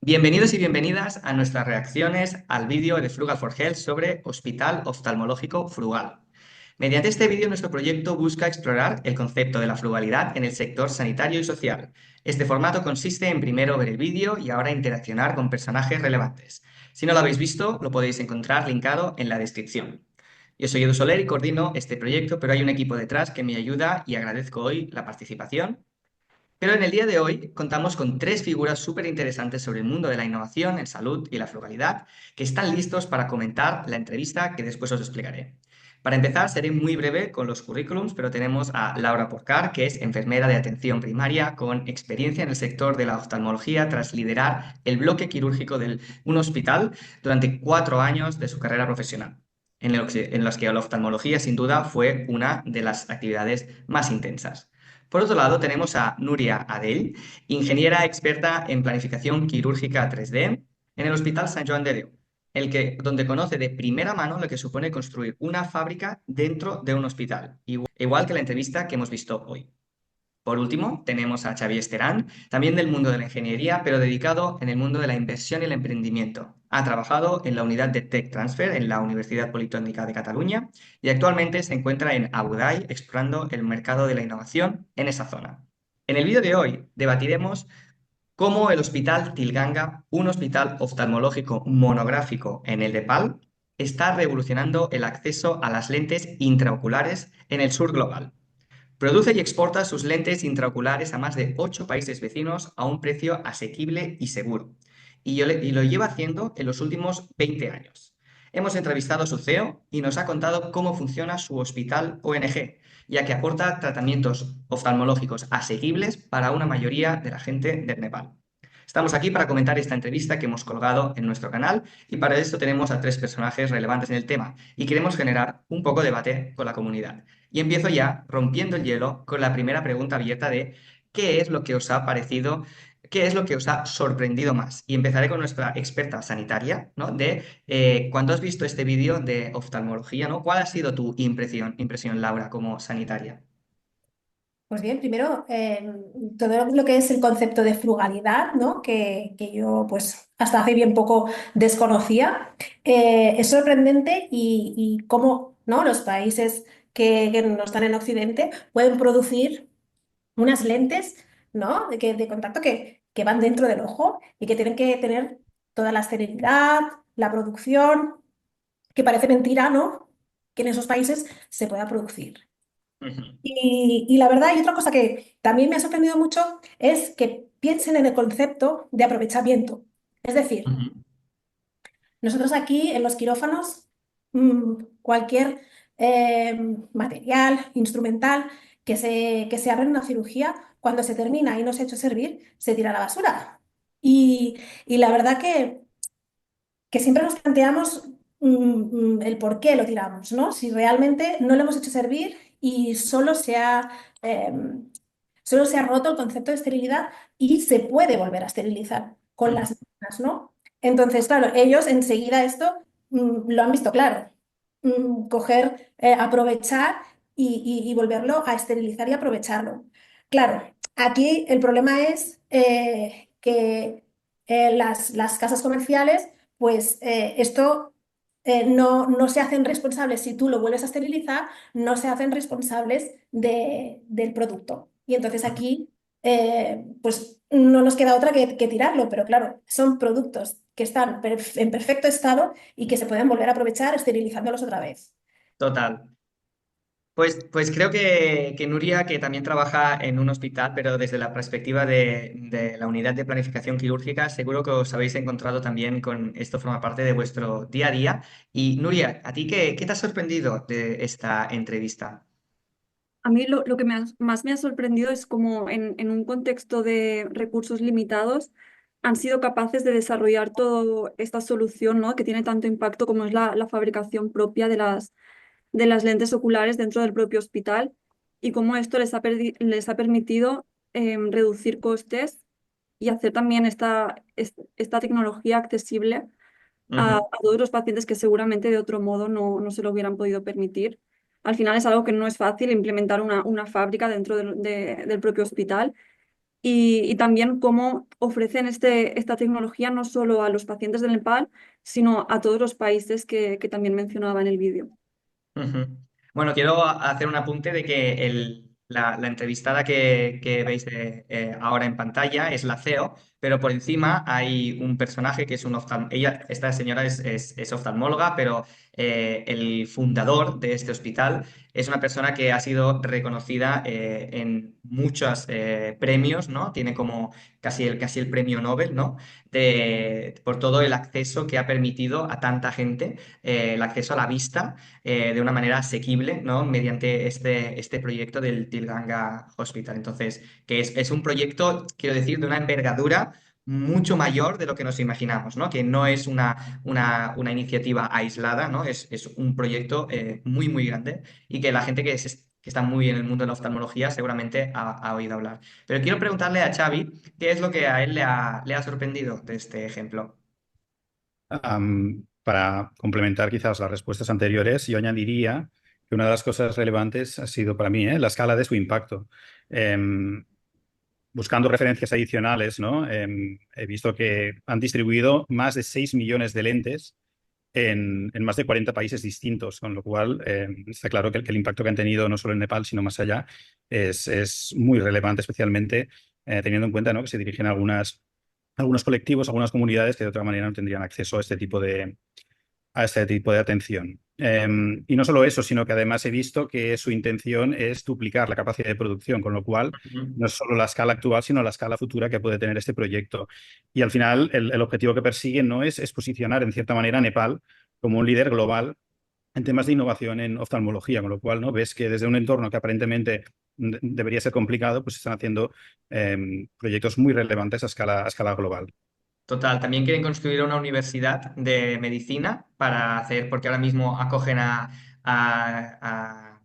Bienvenidos y bienvenidas a nuestras reacciones al vídeo de Frugal for Health sobre Hospital Oftalmológico Frugal. Mediante este vídeo, nuestro proyecto busca explorar el concepto de la frugalidad en el sector sanitario y social. Este formato consiste en primero ver el vídeo y ahora interaccionar con personajes relevantes. Si no lo habéis visto, lo podéis encontrar linkado en la descripción. Yo soy Edu Soler y coordino este proyecto, pero hay un equipo detrás que me ayuda y agradezco hoy la participación. Pero en el día de hoy contamos con tres figuras súper interesantes sobre el mundo de la innovación en salud y la frugalidad que están listos para comentar la entrevista que después os explicaré. Para empezar, seré muy breve con los currículums, pero tenemos a Laura Porcar, que es enfermera de atención primaria con experiencia en el sector de la oftalmología tras liderar el bloque quirúrgico de un hospital durante 4 años de su carrera profesional, en los que la oftalmología sin duda fue una de las actividades más intensas. Por otro lado, tenemos a Nuria Adell, ingeniera experta en planificación quirúrgica 3D en el Hospital Sant Joan de Déu, donde conoce de primera mano lo que supone construir una fábrica dentro de un hospital, igual que la entrevista que hemos visto hoy. Por último, tenemos a Xavier Esteran, también del mundo de la ingeniería, pero dedicado en el mundo de la inversión y el emprendimiento. Ha trabajado en la unidad de Tech Transfer en la Universidad Politécnica de Cataluña y actualmente se encuentra en Abu Dhabi explorando el mercado de la innovación en esa zona. En el vídeo de hoy debatiremos cómo el Hospital Tilganga, un hospital oftalmológico monográfico en el Nepal, está revolucionando el acceso a las lentes intraoculares en el sur global. Produce y exporta sus lentes intraoculares a más de 8 países vecinos a un precio asequible y seguro. Y lo lleva haciendo en los últimos 20 años. Hemos entrevistado a su CEO y nos ha contado cómo funciona su hospital ONG, ya que aporta tratamientos oftalmológicos asequibles para una mayoría de la gente del Nepal. Estamos aquí para comentar esta entrevista que hemos colgado en nuestro canal y para esto tenemos a tres personajes relevantes en el tema y queremos generar un poco de debate con la comunidad. Y empiezo ya rompiendo el hielo con la primera pregunta abierta de ¿qué es lo que os ha parecido? ¿Qué es lo que os ha sorprendido más? Y empezaré con nuestra experta sanitaria, ¿no? Cuando has visto este vídeo de oftalmología, ¿no? ¿Cuál ha sido tu impresión, Laura, como sanitaria? Pues bien, primero, todo lo que es el concepto de frugalidad, ¿no? Que yo pues hasta hace bien poco desconocía, es sorprendente y cómo, ¿no? Los países que no están en Occidente pueden producir unas lentes, ¿no? De contacto que van dentro del ojo y que tienen que tener toda la esterilidad, la producción, que parece mentira, ¿no? Que en esos países se pueda producir. Ujú, Y la verdad, y otra cosa que también me ha sorprendido mucho es que piensen en el concepto de aprovechamiento. Es decir, ujú, nosotros aquí en los quirófanos, cualquier material, instrumental que se abre en una cirugía, cuando se termina y no se ha hecho servir, se tira a la basura. Y la verdad que siempre nos planteamos el por qué lo tiramos, ¿no? Si realmente no lo hemos hecho servir y solo se ha roto el concepto de esterilidad y se puede volver a esterilizar con ujú. las máquinas, ¿no? Entonces, claro, ellos enseguida esto lo han visto claro. Coger, aprovechar y volverlo a esterilizar y aprovecharlo. Claro, aquí el problema es que las casas comerciales pues esto no se hacen responsables si tú lo vuelves a esterilizar, no se hacen responsables del producto. Y entonces aquí pues no nos queda otra que tirarlo, pero claro, son productos que están en perfecto estado y que se pueden volver a aprovechar esterilizándolos otra vez. Total. Pues creo que Nuria, que también trabaja en un hospital, pero desde la perspectiva de la unidad de planificación quirúrgica, seguro que os habéis encontrado también con esto, forma parte de vuestro día a día. Y Nuria, ¿a ti qué te ha sorprendido de esta entrevista? A mí lo que más me ha sorprendido es cómo en un contexto de recursos limitados han sido capaces de desarrollar toda esta solución, ¿no? Que tiene tanto impacto como es la fabricación propia de las lentes oculares dentro del propio hospital y cómo esto les ha permitido reducir costes y hacer también esta tecnología accesible a Ujú, todos los pacientes que seguramente de otro modo no se lo hubieran podido permitir. Al final es algo que no es fácil implementar una fábrica dentro del propio hospital y también cómo ofrecen esta tecnología no solo a los pacientes de Nepal, sino a todos los países que también mencionaba en el vídeo. Ujú. Bueno, quiero hacer un apunte de que la entrevistada que veis ahora en pantalla es la CEO, pero por encima hay un personaje que es un ella, esta señora es oftalmóloga, pero el fundador de este hospital es una persona que ha sido reconocida en muchos premios, ¿no? Tiene como casi el premio Nobel, ¿no? Por todo el acceso que ha permitido a tanta gente, el acceso a la vista de una manera asequible, ¿no? Mediante este proyecto del Tilganga Hospital. Entonces, que es un proyecto, quiero decir, de una envergadura mucho mayor de lo que nos imaginamos, ¿no? Que no es una iniciativa aislada, ¿no? Es un proyecto muy, muy grande y que la gente que está muy en el mundo de la oftalmología seguramente ha oído hablar. Pero quiero preguntarle a Xavi qué es lo que a él le ha sorprendido de este ejemplo. Para complementar quizás las respuestas anteriores, yo añadiría que una de las cosas relevantes ha sido para mí, la escala de su impacto. Em, Buscando referencias adicionales, ¿no? He visto que han distribuido más de 6 millones de lentes en más de 40 países distintos, con lo cual está claro que el impacto que han tenido no solo en Nepal, sino más allá, es muy relevante, especialmente teniendo en cuenta, ¿no?, que se dirigen a algunos colectivos, algunas comunidades que de otra manera no tendrían acceso a este tipo de atención. Y no solo eso, sino que además he visto que su intención es duplicar la capacidad de producción, con lo cual Ujú. no es solo la escala actual, sino la escala futura que puede tener este proyecto. Y al final, el objetivo que persiguen no es posicionar en cierta manera a Nepal como un líder global en temas de innovación en oftalmología, con lo cual, ¿no?, ves que desde un entorno que aparentemente debería ser complicado, pues están haciendo proyectos muy relevantes a escala global. Total, también quieren construir una universidad de medicina para hacer, porque ahora mismo acogen a- a-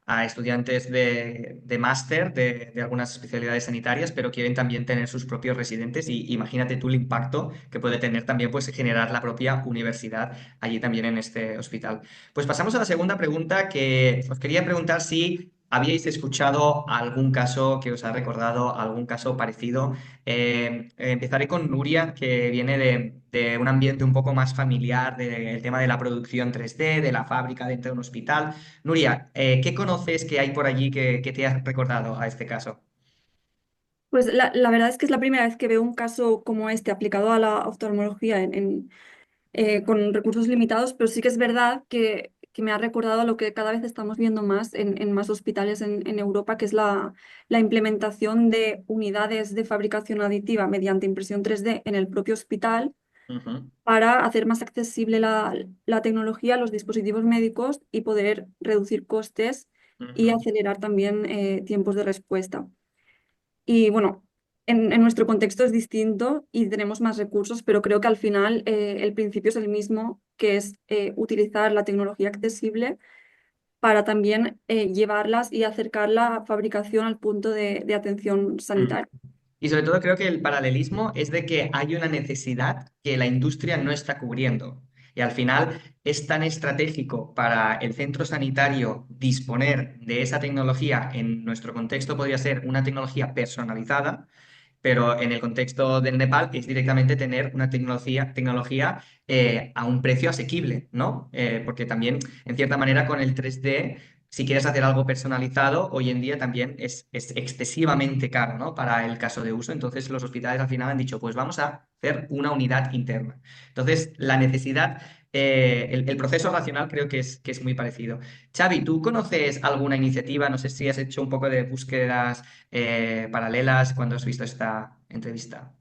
a estudiantes de máster de algunas especialidades sanitarias, pero quieren también tener sus propios residentes y imagínate tú el impacto que puede tener también pues generar la propia universidad allí también en este hospital. Pues pasamos a la segunda pregunta que os quería preguntar si habíais escuchado algún caso que os ha recordado, algún caso parecido. Empezaré con Nuria, que viene de un ambiente un poco más familiar, del tema de la producción 3D, de la fábrica dentro de un hospital. Nuria, ¿qué conoces que hay por allí que te has recordado a este caso? Pues la verdad es que es la primera vez que veo un caso como este aplicado a la oftalmología con recursos limitados, pero sí que es verdad que me ha recordado a lo que cada vez estamos viendo más en más hospitales en Europa, que es la implementación de unidades de fabricación aditiva mediante impresión 3D en el propio hospital Ujú, para hacer más accesible la tecnología a los dispositivos médicos y poder reducir costes y ujú. acelerar también tiempos de respuesta. Y bueno, en nuestro contexto es distinto y tenemos más recursos, pero creo que al final el principio es el mismo, que es utilizar la tecnología accesible para también llevarlas y acercar la fabricación al punto de atención Mm. sanitaria. Y sobre todo creo que el paralelismo es de que hay una necesidad que la industria no está cubriendo. Y al final es tan estratégico para el centro sanitario disponer de esa tecnología, en nuestro contexto podría ser una tecnología personalizada, pero en el contexto del Nepal es directamente tener una tecnología a un precio asequible, ¿no? Porque también, en cierta manera, con el 3D, si quieres hacer algo personalizado, hoy en día también es excesivamente caro, ¿no? Para el caso de uso. Entonces, los hospitales al final han dicho, pues vamos a hacer una unidad interna. Entonces, la necesidad, el proceso racional creo que es muy parecido. Xavi, ¿tú conoces alguna iniciativa? No sé si has hecho un poco de búsquedas paralelas cuando has visto esta entrevista.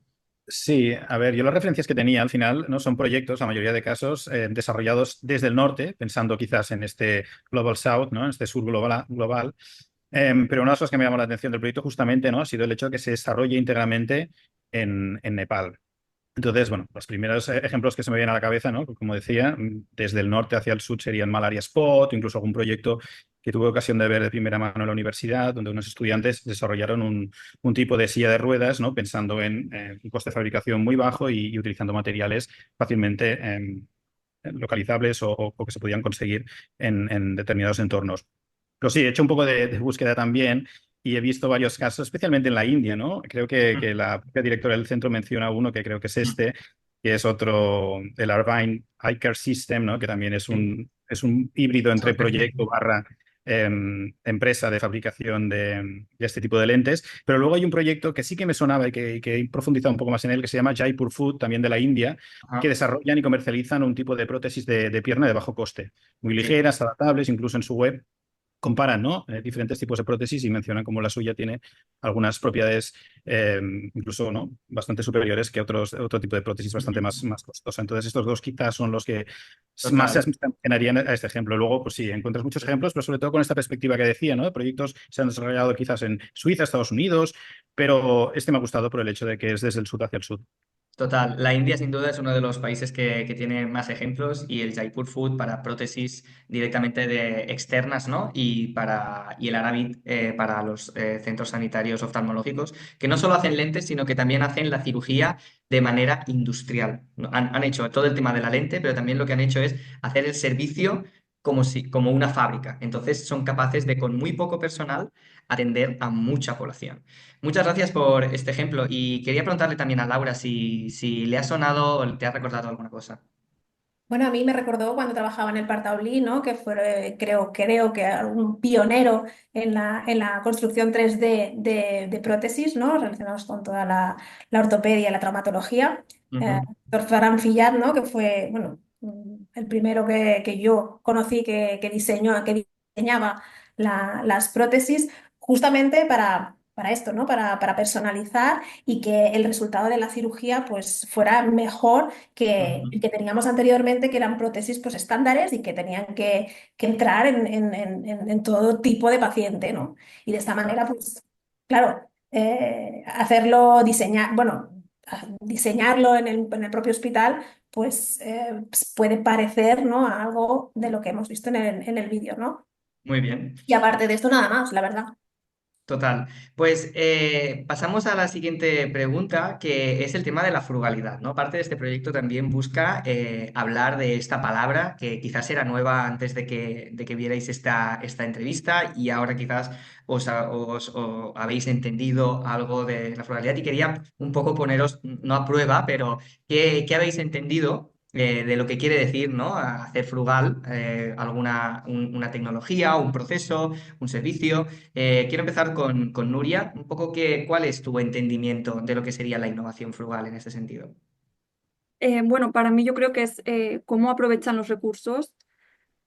Sí, a ver, yo las referencias que tenía al final no son proyectos, la mayoría de casos, desarrollados desde el norte, pensando quizás en este Global South, ¿no?, en este sur global. Pero una de las cosas que me llamó la atención del proyecto justamente, ¿no?, ha sido el hecho de que se desarrolle íntegramente en Nepal. Entonces, bueno, los primeros ejemplos que se me vienen a la cabeza, ¿no?, como decía, desde el norte hacia el sur serían Malaria Spot, incluso algún proyecto que tuve ocasión de ver de primera mano en la universidad, donde unos estudiantes desarrollaron un tipo de silla de ruedas, ¿no?, pensando en un coste de fabricación muy bajo y utilizando materiales fácilmente localizables o que se podían conseguir en determinados entornos. Pero sí, he hecho un poco de búsqueda también y he visto varios casos, especialmente en la India, ¿no? Creo que la propia directora del centro menciona uno que creo que es este, que es otro, el Arvine Eye Care System, ¿no? Que también Sí, es un híbrido eso entre es proyecto barra empresa de fabricación de este tipo de lentes. Pero luego hay un proyecto que sí que me sonaba y que he profundizado un poco más en él, que se llama Jaipur Food, también de la India, que Ajá, desarrollan y comercializan un tipo de prótesis de pierna de bajo coste, muy sí. ligeras, adaptables, incluso en su web comparan, ¿no? Diferentes tipos de prótesis y mencionan cómo la suya tiene algunas propiedades incluso, ¿no? Bastante superiores que otro tipo de prótesis bastante más costosa. Entonces, estos dos quizás son los que más se Total. asemejarían a este ejemplo. Luego, pues sí, encuentras muchos ejemplos, pero sobre todo con esta perspectiva que decía, ¿no? De proyectos se han desarrollado quizás en Suiza, Estados Unidos, pero este me ha gustado por el hecho de que es desde el sur hacia el sur. Total, la India sin duda es uno de los países que tiene más ejemplos y el Jaipur Food para prótesis directamente de externas, ¿no? Y el Aravit para los centros sanitarios oftalmológicos, que no solo hacen lentes, sino que también hacen la cirugía de manera industrial. ¿No? Han hecho todo el tema de la lente, pero también lo que han hecho es hacer el servicio como una fábrica. Entonces son capaces de, con muy poco personal, atender a mucha población. Muchas gracias por este ejemplo y quería preguntarle también a Laura si le ha sonado o te ha recordado alguna cosa. Bueno, a mí me recordó cuando trabajaba en el Partaulí, ¿no? Que fue, creo que un pionero en la construcción 3D de prótesis, ¿no? Relacionados con toda la ortopedia y la traumatología. Ujú, Doctor Ferran Fillat, ¿no? Que fue, bueno, el primero que yo conocí que diseñaba las prótesis justamente para esto, ¿no? Para personalizar y que el resultado de la cirugía pues fuera mejor que ujú. el que teníamos anteriormente, que eran prótesis pues, estándares y que tenían que entrar en todo tipo de paciente, ¿no? Y de esta manera, pues, claro, hacerlo, diseñar, bueno, diseñarlo en el propio hospital, pues, puede parecer, ¿no? A algo de lo que hemos visto en el vídeo, ¿no? Muy bien. Y aparte de esto, nada más, la verdad. Total. Pues pasamos a la siguiente pregunta, que es el tema de la frugalidad, ¿no? Parte de este proyecto también busca hablar de esta palabra que quizás era nueva antes de que vierais esta entrevista y ahora quizás os habéis entendido algo de la frugalidad y quería un poco poneros, no a prueba, pero ¿qué habéis entendido? De lo que quiere decir, ¿no? Hacer frugal, una tecnología, un proceso, un servicio. Quiero empezar con Nuria, un poco cuál es tu entendimiento de lo que sería la innovación frugal en ese sentido. Bueno, para mí yo creo que es cómo aprovechan los recursos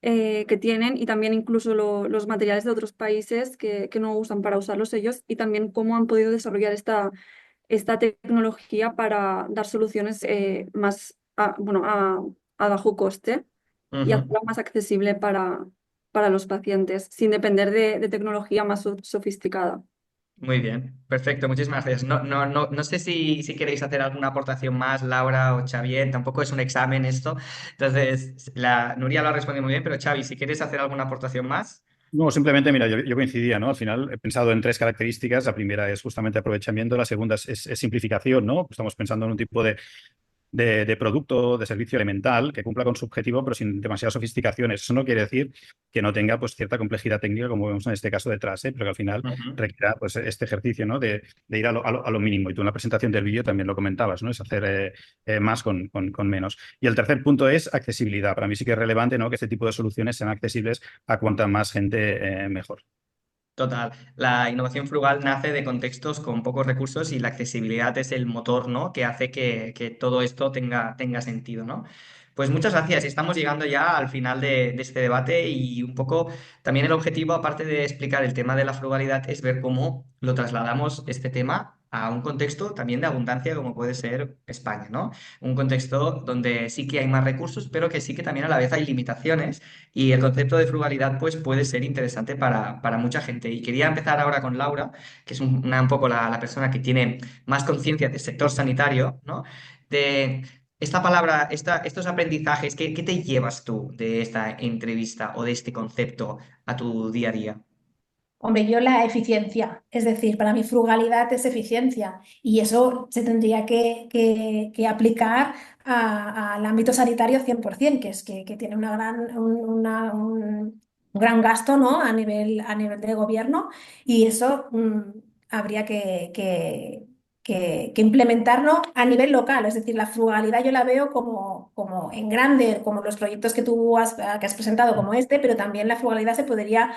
que tienen y también incluso los materiales de otros países que no usan para usarlos ellos y también cómo han podido desarrollar esta tecnología para dar soluciones bueno, a bajo coste y Ujú. hacerla más accesible para los pacientes, sin depender de tecnología más sofisticada. Muy bien, perfecto, muchísimas gracias. No sé si queréis hacer alguna aportación más, Laura o Xavier, tampoco es un examen esto. Entonces, Nuria lo ha respondido muy bien, pero Xavi, si quieres hacer alguna aportación más. No, simplemente, mira, yo coincidía, ¿no? Al final he pensado en tres características. La primera es justamente aprovechamiento, la segunda es simplificación, ¿no? Estamos pensando en un tipo de producto, de servicio elemental que cumpla con su objetivo, pero sin demasiadas sofisticaciones. Eso no quiere decir que no tenga pues, cierta complejidad técnica, como vemos en este caso detrás, ¿eh? Pero que al final Ujú. requiera pues, este ejercicio, ¿no? De ir a lo mínimo. Y tú en la presentación del vídeo también lo comentabas, ¿no? Es hacer más con menos. Y el tercer punto es accesibilidad. Para mí sí que es relevante, ¿no? Que este tipo de soluciones sean accesibles a cuanta más gente mejor. Total, la innovación frugal nace de contextos con pocos recursos y la accesibilidad es el motor, ¿no? Que hace que todo esto tenga sentido, ¿no? Pues muchas gracias. Estamos llegando ya al final de este debate y un poco también el objetivo, aparte de explicar el tema de la frugalidad, es ver cómo lo trasladamos este tema a un contexto también de abundancia como puede ser España, ¿no? Un contexto donde sí que hay más recursos, pero que sí que también a la vez hay limitaciones y el concepto de frugalidad pues, puede ser interesante para mucha gente. Y quería empezar ahora con Laura, que es un poco la persona que tiene más conciencia del sector sanitario, ¿no? De esta palabra, estos aprendizajes, ¿qué te llevas tú de esta entrevista o de este concepto a tu día a día? Hombre, yo la eficiencia, es decir, para mí frugalidad es eficiencia y eso se tendría que aplicar al ámbito sanitario 100%, que tiene una gran, un gran gasto, ¿no? A nivel de gobierno y eso habría que implementarlo a nivel local. Es decir, la frugalidad yo la veo como en grande, como los proyectos que que has presentado como este, pero también la frugalidad se podría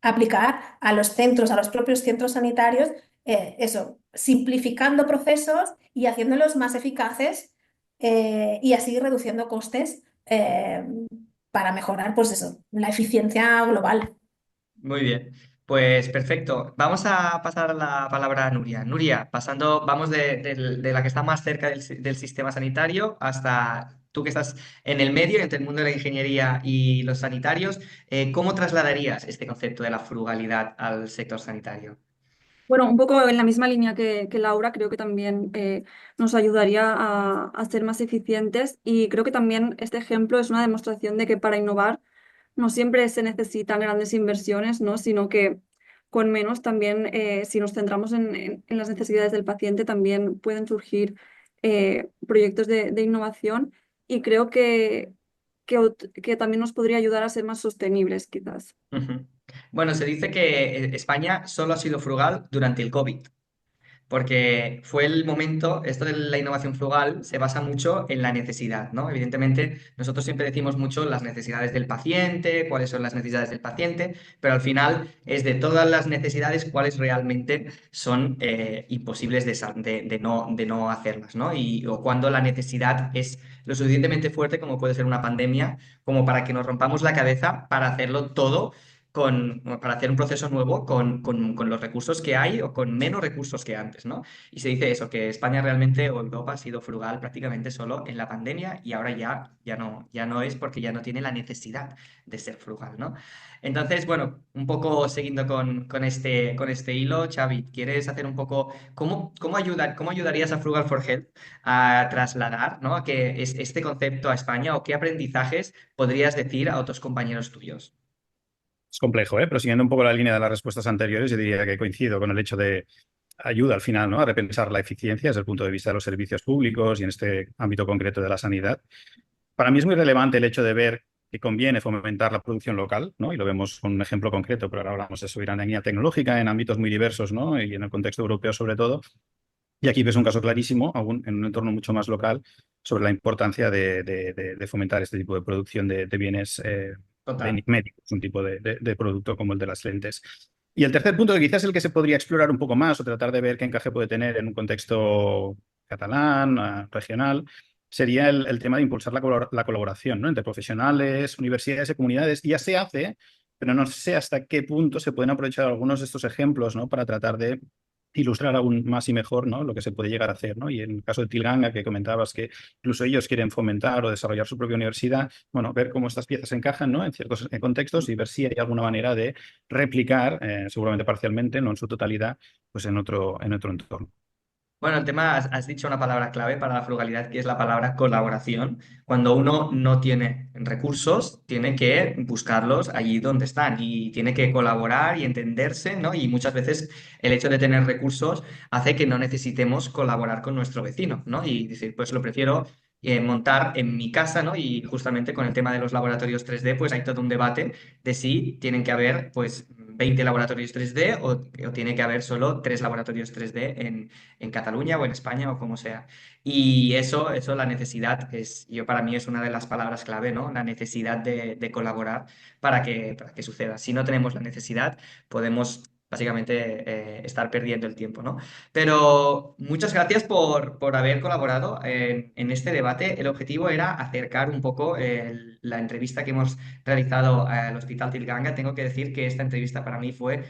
aplicar a los centros, a los propios centros sanitarios, eso, simplificando procesos y haciéndolos más eficaces y así reduciendo costes para mejorar, pues eso, la eficiencia global. Muy bien, pues perfecto. Vamos a pasar la palabra a Nuria. Nuria, pasando, vamos de la que está más cerca del sistema sanitario hasta tú que estás en el medio, entre el mundo de la ingeniería y los sanitarios. ¿Cómo trasladarías este concepto de la frugalidad al sector sanitario? Bueno, un poco en la misma línea que Laura, creo que también nos ayudaría a ser más eficientes y creo que también este ejemplo es una demostración de que para innovar no siempre se necesitan grandes inversiones, ¿no? Sino que con menos también, si nos centramos en las necesidades del paciente, también pueden surgir proyectos de innovación y creo que también nos podría ayudar a ser más sostenibles, quizás. Ujú. Bueno, se dice que España solo ha sido frugal durante el COVID. Porque fue el momento, esto de la innovación frugal se basa mucho en la necesidad, ¿no? Evidentemente, nosotros siempre decimos mucho las necesidades del paciente, cuáles son las necesidades del paciente, pero al final es de todas las necesidades cuáles realmente son imposibles de no hacerlas, ¿no? O cuando la necesidad es lo suficientemente fuerte como puede ser una pandemia, como para que nos rompamos la cabeza para hacerlo todo para hacer un proceso nuevo con los recursos que hay o con menos recursos que antes, ¿no? Y se dice eso, que España realmente o Europa ha sido frugal prácticamente solo en la pandemia y ahora ya no es porque ya no tiene la necesidad de ser frugal, ¿no? Entonces, bueno, un poco siguiendo con este hilo, Xavi, ¿quieres hacer un poco cómo ayudarías a Frugal for Health a trasladar, ¿no? a que este concepto a España o qué aprendizajes podrías decir a otros compañeros tuyos? Es complejo, ¿eh? Pero siguiendo un poco la línea de las respuestas anteriores, yo diría que coincido con el hecho de ayuda al final, ¿no? A repensar la eficiencia desde el punto de vista de los servicios públicos y en este ámbito concreto de la sanidad. Para mí es muy relevante el hecho de ver que conviene fomentar la producción local, ¿no? Y lo vemos con un ejemplo concreto, pero ahora hablamos de soberanía tecnológica en ámbitos muy diversos, ¿no? Y en el contexto europeo sobre todo. Y aquí ves un caso clarísimo, aún en un entorno mucho más local, sobre la importancia de fomentar este tipo de producción de bienes Total. médicos, un tipo de producto como el de las lentes. Y el tercer punto, que quizás es el que se podría explorar un poco más o tratar de ver qué encaje puede tener en un contexto catalán, regional, sería el tema de impulsar la colaboración, ¿no? Entre profesionales, universidades y comunidades. Y ya se hace, pero no sé hasta qué punto se pueden aprovechar algunos de estos ejemplos, ¿no? Para tratar de ilustrar aún más y mejor, ¿no? Lo que se puede llegar a hacer, ¿no? Y en el caso de Tilganga, que comentabas que incluso ellos quieren fomentar o desarrollar su propia universidad, bueno, ver cómo estas piezas encajan, ¿no? En ciertos contextos y ver si hay alguna manera de replicar, seguramente parcialmente, no en su totalidad, pues en otro entorno. Bueno, el tema, has dicho una palabra clave para la frugalidad, que es la palabra colaboración. Cuando uno no tiene recursos, tiene que buscarlos allí donde están y tiene que colaborar y entenderse, ¿no? Y muchas veces el hecho de tener recursos hace que no necesitemos colaborar con nuestro vecino, ¿no? Y decir, pues lo prefiero montar en mi casa, ¿no? Y justamente con el tema de los laboratorios 3D, pues hay todo un debate de si tienen que haber, pues, 20 laboratorios 3D o tiene que haber solo 3 laboratorios 3D en Cataluña o en España o como sea. Y eso la necesidad para mí es una de las palabras clave, ¿no? La necesidad de colaborar para que suceda. Si no tenemos la necesidad, podemos básicamente estar perdiendo el tiempo, ¿no? Pero muchas gracias por haber colaborado en este debate. El objetivo era acercar un poco la entrevista que hemos realizado al Hospital Tilganga. Tengo que decir que esta entrevista para mí fue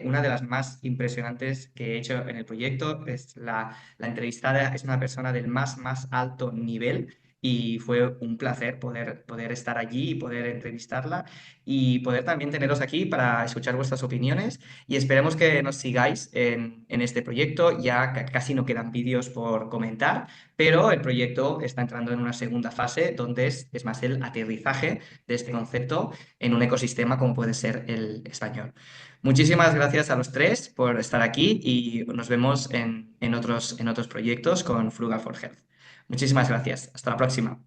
una de las más impresionantes que he hecho en el proyecto. La entrevistada es una persona del más alto nivel y fue un placer poder estar allí y poder entrevistarla y poder también teneros aquí para escuchar vuestras opiniones y esperemos que nos sigáis en este proyecto. Ya casi no quedan vídeos por comentar, pero el proyecto está entrando en una segunda fase donde es más el aterrizaje de este concepto en un ecosistema como puede ser el español. Muchísimas gracias a los tres por estar aquí y nos vemos en otros proyectos con Frugal for Health. Muchísimas gracias. Hasta la próxima.